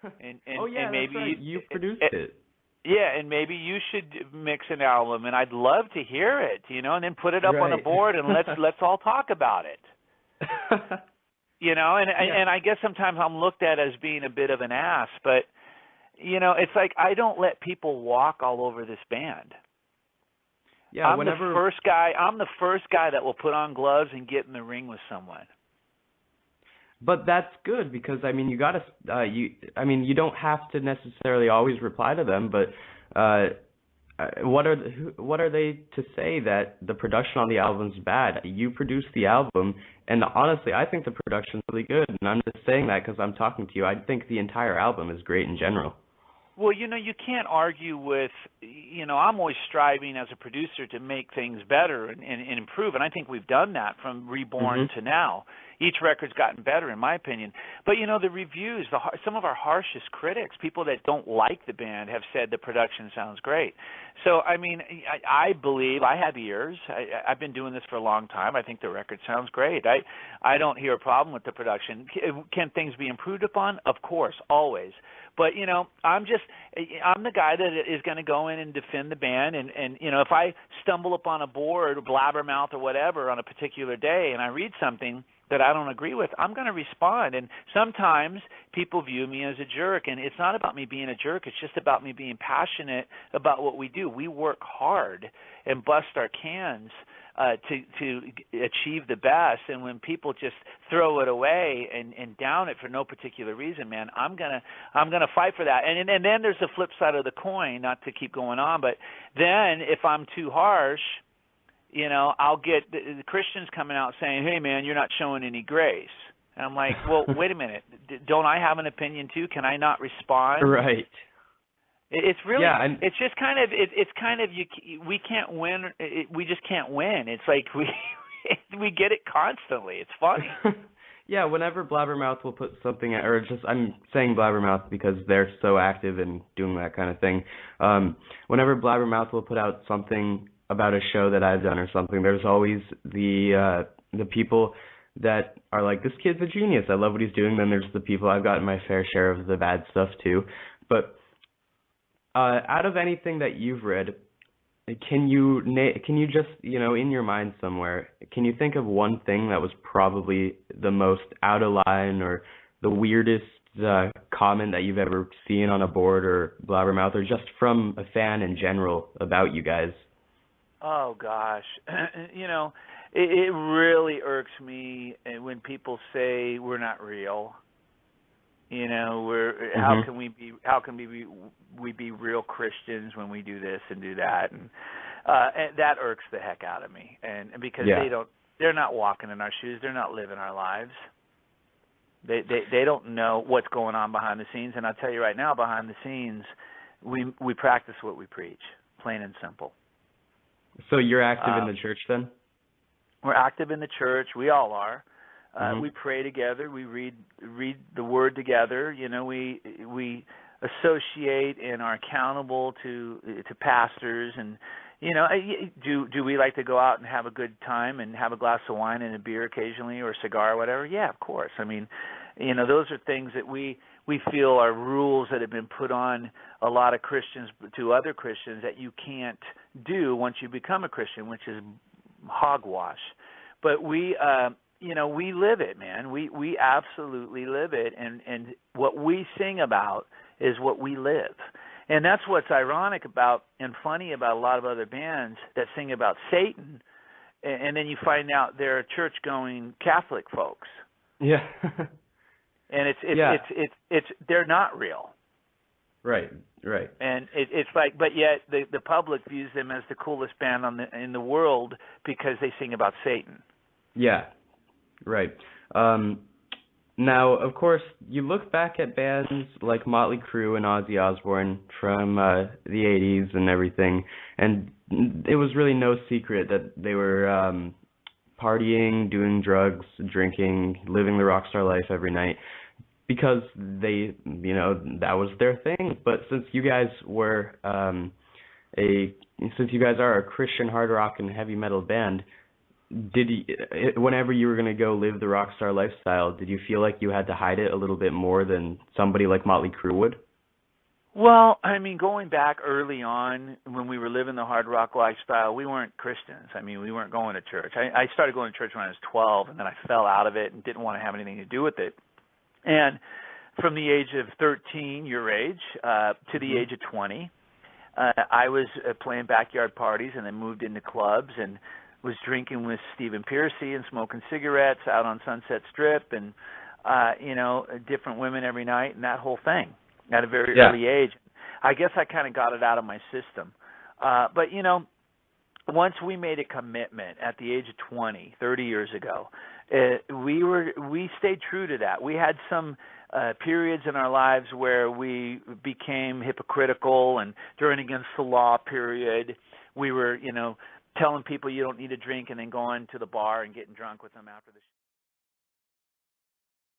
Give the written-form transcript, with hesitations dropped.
Oh yeah, and that's maybe right. You produced it. yeah, and maybe you should mix an album, and I'd love to hear it, and then put it up on a Right. board and let's all talk about it. Yeah. And I guess sometimes I'm looked at as being a bit of an ass, but it's like I don't let people walk all over this band. Yeah, I'm the whenever first guy that will put on gloves and get in the ring with someone. But that's good because I mean you don't have to necessarily always reply to them, but what are they to say that the production on the album's bad? You produced the album, and honestly, I think the production's really good, and I'm just saying that because I'm talking to you. I think the entire album is great in general. Well, you can't argue with, I'm always striving as a producer to make things better and improve, and I think we've done that from Reborn to now. Each record's gotten better, in my opinion. But, the reviews, some of our harshest critics, people that don't like the band, have said the production sounds great. So, I mean, I believe, I have ears. I've been doing this for a long time. I think the record sounds great. I don't hear a problem with the production. Can things be improved upon? Of course, always. But, I'm the guy that is going to go in and defend the band. And if I stumble upon a board or blabbermouth or whatever on a particular day and I read something that I don't agree with, I'm going to respond. And sometimes people view me as a jerk, and it's not about me being a jerk. It's just about me being passionate about what we do. We work hard and bust our cans to achieve the best. And when people just throw it away and down it for no particular reason, man, I'm gonna fight for that. And then there's the flip side of the coin. Not to keep going on, but then if I'm too harsh, I'll get the Christians coming out saying, "Hey, man, you're not showing any grace." And I'm like, "Well, wait a minute. Don't I have an opinion too? Can I not respond?" Right. It's really, Yeah, it's just kind of, we can't win. We just can't win. It's like we get it constantly. It's funny. Yeah, whenever Blabbermouth will put something, I'm saying Blabbermouth because they're so active in doing that kind of thing. Whenever Blabbermouth will put out something about a show that I've done or something, there's always the people that are like, this kid's a genius, I love what he's doing. Then there's the people, I've gotten my fair share of the bad stuff too. But out of anything that you've read, can you just, in your mind somewhere, can you think of one thing that was probably the most out of line or the weirdest comment that you've ever seen on a board or Blabbermouth, or just from a fan in general about you guys? Oh gosh, it really irks me when people say we're not real. How can we be real Christians when we do this and do that, and that irks the heck out of me. And because they're not walking in our shoes, they're not living our lives. They don't know what's going on behind the scenes. And I'll tell you right now, behind the scenes, we practice what we preach, plain and simple. So you're active in the church then? We're active in the church. We all are. We pray together. We read the Word together. We associate and are accountable to pastors. And do we like to go out and have a good time and have a glass of wine and a beer occasionally, or a cigar or whatever? Yeah, of course. I mean, those are things that we feel are rules that have been put on a lot of Christians to other Christians that you can't do once you become a Christian, which is hogwash. But we live it, man. We absolutely live it, and what we sing about is what we live. And that's what's ironic about and funny about a lot of other bands that sing about Satan, and then you find out they're church-going Catholic folks. Yeah. And it's they're not real. Right. And it's like, but yet the public views them as the coolest band in the world because they sing about Satan. Yeah. Right. Now, of course, you look back at bands like Motley Crue and Ozzy Osbourne from the 80s and everything, and it was really no secret that they were partying, doing drugs, drinking, living the rock star life every night, because they, that was their thing. But since you guys were since you guys are a Christian hard rock and heavy metal band, whenever you were going to go live the rock star lifestyle, did you feel like you had to hide it a little bit more than somebody like Motley Crue would? Well, I mean, going back early on when we were living the hard rock lifestyle, we weren't Christians. I mean, we weren't going to church. I started going to church when I was 12, and then I fell out of it and didn't want to have anything to do with it. And from the age of 13, your age, to the age of 20, I was playing backyard parties and then moved into clubs and was drinking with Stephen Piercy and smoking cigarettes out on Sunset Strip and, different women every night and that whole thing at a very early age. I guess I kind of got it out of my system. But once we made a commitment at the age of 20, 30 years ago, we stayed true to that. We had some periods in our lives where we became hypocritical and during against the law period, we were, telling people you don't need a drink and then going to the bar and getting drunk with them after the